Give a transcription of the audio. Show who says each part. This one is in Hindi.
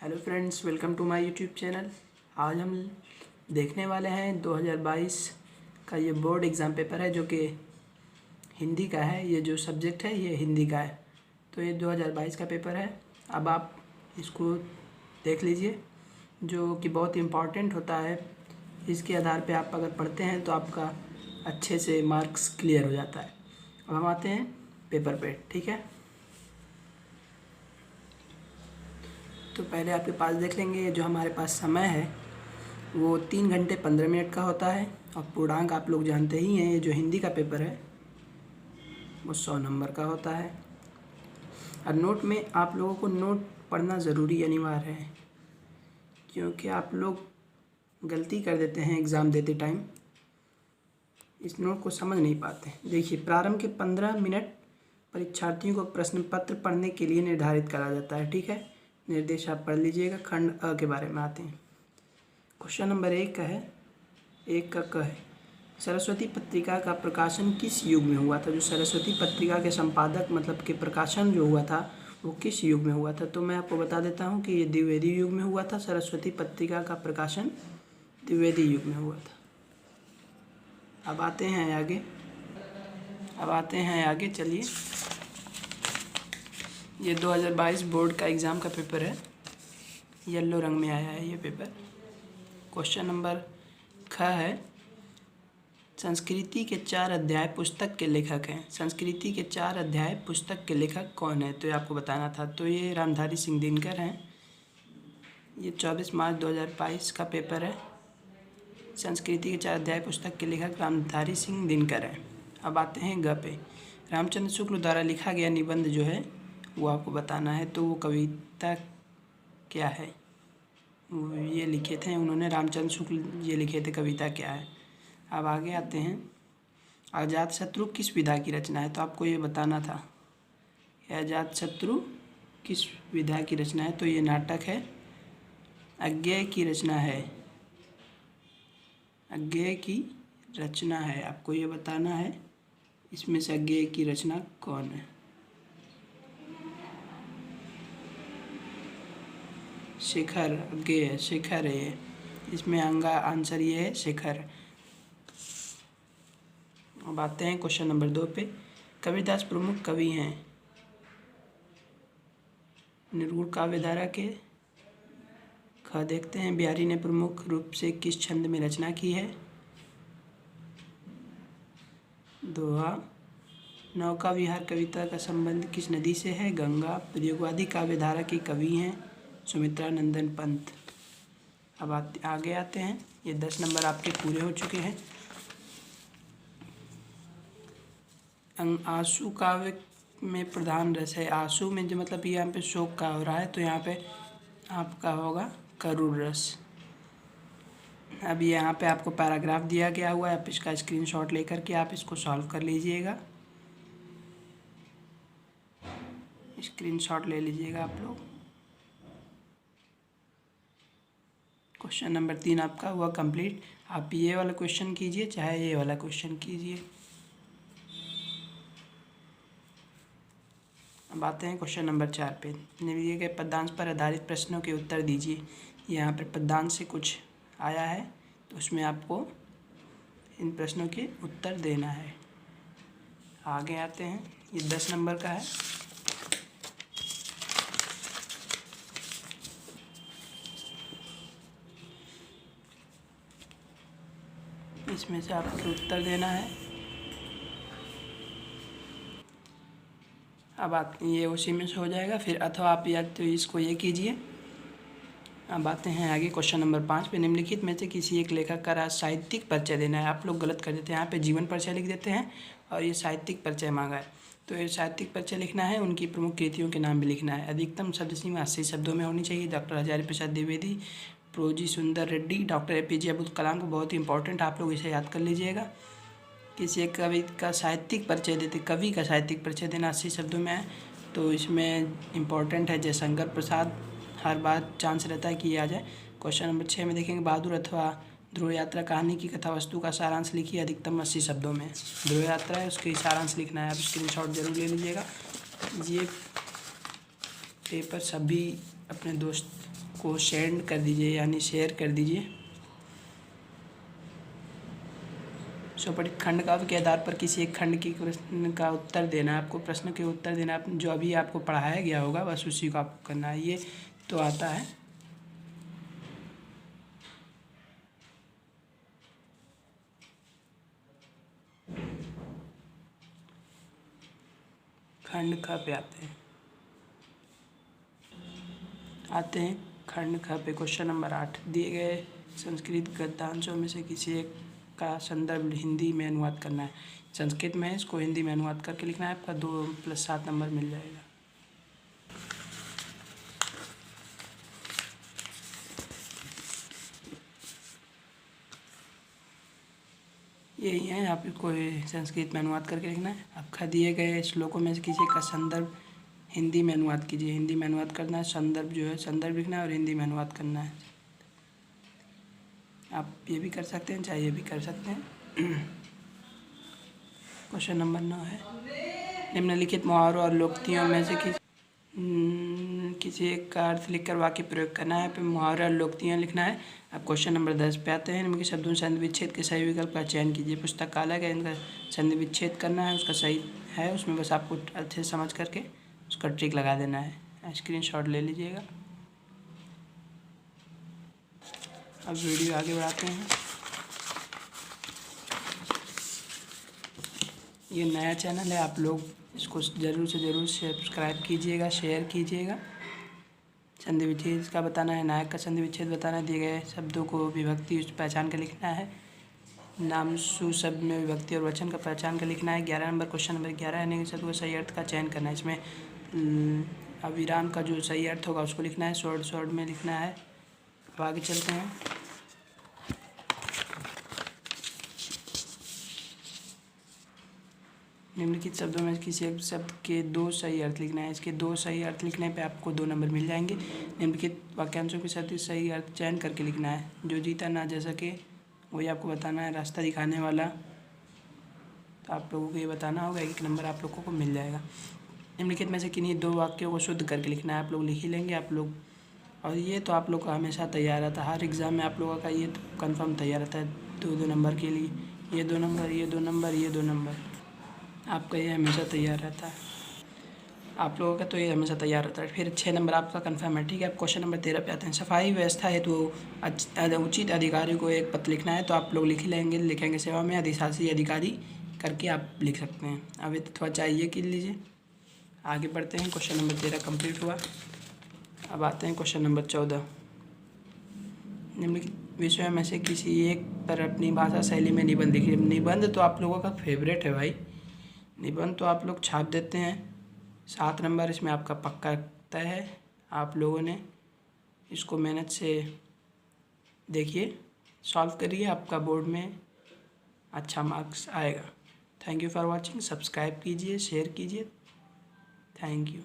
Speaker 1: Hello friends, welcome to my YouTube channel. आज हम देखने वाले हैं 2022 का ये बोर्ड एग्ज़ाम पेपर है जो कि हिंदी का है। ये जो सब्जेक्ट है ये हिंदी का है, तो ये 2022 का पेपर है। अब आप इसको देख लीजिए, जो कि बहुत इम्पॉर्टेंट होता है। इसके आधार पे आप अगर पढ़ते हैं तो आपका अच्छे से मार्क्स क्लियर हो जाता है। अब हम आते हैं पेपर पे, ठीक है। तो पहले आपके पास देख लेंगे, जो हमारे पास समय है वो 3 घंटे 15 मिनट का होता है। और पूर्णांक आप लोग जानते ही हैं, ये जो हिंदी का पेपर है वो 100 नंबर का होता है। और नोट में आप लोगों को नोट पढ़ना ज़रूरी अनिवार्य है, क्योंकि आप लोग गलती कर देते हैं एग्ज़ाम देते टाइम, इस नोट को समझ नहीं पाते। देखिए, प्रारंभ के 15 मिनट परीक्षार्थियों को प्रश्न पत्र पढ़ने के लिए निर्धारित करा जाता है, ठीक है। निर्देश आप पढ़ लीजिएगा। खंड अ के बारे में आते हैं। क्वेश्चन नंबर 1 का है, 1 का क है, सरस्वती पत्रिका का प्रकाशन किस युग में हुआ था। जो सरस्वती पत्रिका के संपादक मतलब के प्रकाशन जो हुआ था वो किस युग में हुआ था। तो मैं आपको बता देता हूँ कि ये द्विवेदी युग में हुआ था। सरस्वती पत्रिका का प्रकाशन द्विवेदी युग में हुआ था। अब आते हैं आगे, चलिए। ये 2022 बोर्ड का एग्ज़ाम का पेपर है, येलो रंग में आया है ये पेपर। क्वेश्चन नंबर ख है, संस्कृति के 4 अध्याय पुस्तक के लेखक हैं। संस्कृति के 4 अध्याय पुस्तक के लेखक कौन है, तो ये आपको बताना था। तो ये रामधारी सिंह दिनकर हैं। ये 24 मार्च 2022 का पेपर है। संस्कृति के 4 अध्याय पुस्तक के लेखक रामधारी सिंह दिनकर हैं। अब आते हैं ग पे, रामचंद्र शुक्ल द्वारा लिखा गया निबंध जो है वो आपको बताना है। तो वो कविता क्या है, ये लिखे थे उन्होंने, रामचंद्र शुक्ल ये लिखे थे, कविता क्या है। अब आगे आते हैं, अजातशत्रु किस विधा की रचना है। तो आपको ये बताना था, अजातशत्रु किस विधा की रचना है। तो ये नाटक है, अज्ञेय की रचना है, अज्ञेय की रचना है। आपको ये बताना है इसमें से अज्ञेय की रचना कौन है। शेखर, अज्ञेय शेखर है ये, इसमें आंसर ये है शेखर। अब आते हैं क्वेश्चन नंबर 2 पे, कबीरदास प्रमुख कवि हैं निर्गुण काव्यधारा के। ख देखते हैं, बिहारी ने प्रमुख रूप से किस छंद में रचना की है। दोहा। नौका विहार कविता का संबंध किस नदी से है, गंगा। प्रयोगवादी काव्यधारा के कवि हैं सुमित्रा नंदन पंत। अब आगे आते हैं, ये 10 नंबर आपके पूरे हो चुके हैं। आंसू काव्य में प्रधान रस है। आंसू में जो मतलब यहाँ पे शोक का हो रहा है, तो यहाँ पे आपका होगा करुण रस। अब यहाँ पे आपको पैराग्राफ दिया गया हुआ है, आप इसका स्क्रीनशॉट लेकर के आप इसको सॉल्व कर लीजिएगा। स्क्रीनशॉट ले लीजिएगा आप लोग। क्वेश्चन नंबर 3 आपका हुआ कंप्लीट। आप ये वाला क्वेश्चन कीजिए चाहे ये वाला क्वेश्चन कीजिए। अब आते हैं क्वेश्चन नंबर 4 पे, दिए गए पद्यांश पर आधारित प्रश्नों के उत्तर दीजिए। यहाँ पर पद्यांश से कुछ आया है, तो उसमें आपको इन प्रश्नों के उत्तर देना है। आगे आते हैं, ये 10 नंबर का है। इसमें से आपको उत्तर देना है। अब आप ये उसी में से हो जाएगा, फिर अथवा आप या तो इसको ये कीजिए। अब आते हैं आगे क्वेश्चन नंबर 5 पे, निम्नलिखित में से किसी एक लेखक का साहित्यिक परिचय देना है। आप लोग गलत कर देते हैं, यहाँ पे जीवन परिचय लिख देते हैं और ये साहित्यिक परिचय मांगा है। तो ये साहित्यिक परिचय लिखना है, उनकी प्रमुख कृतियों के नाम भी लिखना है। अधिकतम शब्द सीमा 80 शब्दों में होनी चाहिए। डॉक्टर हजारी प्रसाद द्विवेदी, प्रोजी सुंदर रेड्डी, डॉक्टर APJ अब्दुल कलाम को बहुत ही इंपॉर्टेंट, आप लोग इसे याद कर लीजिएगा। किसी एक कवि का साहित्यिक परिचय देते, कवि का साहित्यिक परिचय देना 80 शब्दों में है। तो इसमें इम्पोर्टेंट है जयशंकर प्रसाद, हर बार चांस रहता है कि ये आ जाए। क्वेश्चन नंबर 6 में देखेंगे, बहादुर अथवा ध्रुव यात्रा कहानी की कथा वस्तु का सारांश लिखिए अधिकतम 80 शब्दों में। ध्रुव यात्रा है, उसके सारांश लिखना है। आप स्क्रीनशॉट जरूर ले लीजिएगा। ये पेपर सभी अपने दोस्त को सेंड कर दीजिए, यानी शेयर कर दीजिए। स्वपठित खंड काव्य के आधार पर किसी एक खंड की प्रश्न का उत्तर देना है। आपको प्रश्न के उत्तर देना है, जो अभी आपको पढ़ाया गया होगा बस उसी को आपको करना है। ये तो आता है। खंड ख पे आते हैं खंड ख पे। क्वेश्चन नंबर 8, दिए गए संस्कृत गद्यांशों में से किसी एक का संदर्भ हिंदी में अनुवाद करना है। संस्कृत में इसको हिंदी में अनुवाद करके लिखना है। आपका 2+7 नंबर मिल जाएगा। यही है, आप इसको संस्कृत में अनुवाद करके लिखना है। आपका दिए गए श्लोकों में से किसी का संदर्भ हिंदी में अनुवाद कीजिए। हिंदी में अनुवाद करना है, संदर्भ जो है संदर्भ लिखना है और हिंदी में अनुवाद करना है। आप ये भी कर सकते हैं, चाहे ये भी कर सकते हैं। क्वेश्चन नंबर 9 है, निम्नलिखित मुहावरों और लोकोक्तियों में से किसी एक का अर्थ लिखकर वाक्य प्रयोग करना है। फिर मुहावरे और लोकोक्तियाँ लिखना है। अब क्वेश्चन नंबर 10 पे आते हैं। निम्न शब्दों संधि विच्छेद के सही विकल्प का चयन कीजिए। पुस्तकालय का इनका संधि विच्छेद करना है, उसका सही है, उसमें बस आपको अच्छे से समझ करके उसका ट्रिक लगा देना है। स्क्रीनशॉट ले लीजिएगा। अब वीडियो आगे बढ़ाते हैं। ये नया चैनल है, आप लोग इसको ज़रूर से ज़रूर सब्सक्राइब कीजिएगा, शेयर कीजिएगा। संधि विच्छेद का बताना है, नायक का संधि विच्छेद बताना है। दिए गए शब्दों को विभक्ति पहचान कर लिखना है। नाम सु शब्द में विभक्ति और वचन का पहचान कर लिखना है। 11 नंबर क्वेश्चन नंबर 11 है, निम्न शब्द को सही अर्थ का चयन करना है। इसमें अविराम का जो सही अर्थ होगा उसको लिखना है, शॉर्ट में लिखना है। अब आगे चलते हैं। निम्नलिखित शब्दों में किसी एक शब्द के 2 सही अर्थ लिखना है। इसके 2 सही अर्थ लिखने पे आपको 2 नंबर मिल जाएंगे। निम्नलिखित वाक्यांशों के साथ सही अर्थ चयन करके लिखना है। जो जीता ना जा सके वही आपको बताना है। रास्ता दिखाने वाला, तो आप लोगों को ये बताना होगा, 1 नंबर आप लोगों को मिल जाएगा। निम्नलिखित में से किन्हीं 2 वाक्यों को शुद्ध करके लिखना है। आप लोग लिख ही लेंगे आप लोग, और ये तो आप लोग का हमेशा तैयार रहता है। हर एग्ज़ाम में आप लोगों का ये तो कन्फर्म तैयार रहता है 2-2 नंबर के लिए। ये 2 नंबर, ये 2 नंबर, ये 2 नंबर, आपका ये हमेशा तैयार रहता है। आप लोगों का तो ये हमेशा तैयार रहता है। फिर 6 नंबर आपका कंफर्म है, ठीक है। अब क्वेश्चन नंबर 13 पे आते हैं। सफाई व्यवस्था हेतु उचित अधिकारी को एक पत्र लिखना है। तो आप लोग लिख लेंगे, लिखेंगे सेवा में अधिशासी अधिकारी करके आप लिख सकते हैं। अब ये थोड़ा चाहिए कि लीजिए। आगे बढ़ते हैं। क्वेश्चन नंबर 13 कंप्लीट हुआ। अब आते हैं क्वेश्चन नंबर 14। निम्नलिखित विषयों में से किसी एक पर अपनी भाषा शैली में निबंध लिखिए। निबंध तो आप लोगों का फेवरेट है भाई, निबंध तो आप लोग छाप देते हैं। 7 नंबर इसमें आपका पक्का तय है। आप लोगों ने इसको मेहनत से देखिए, सॉल्व करिए, आपका बोर्ड में अच्छा मार्क्स आएगा। Thank you for watching. Subscribe कीजिए, शेयर कीजिए। Thank you.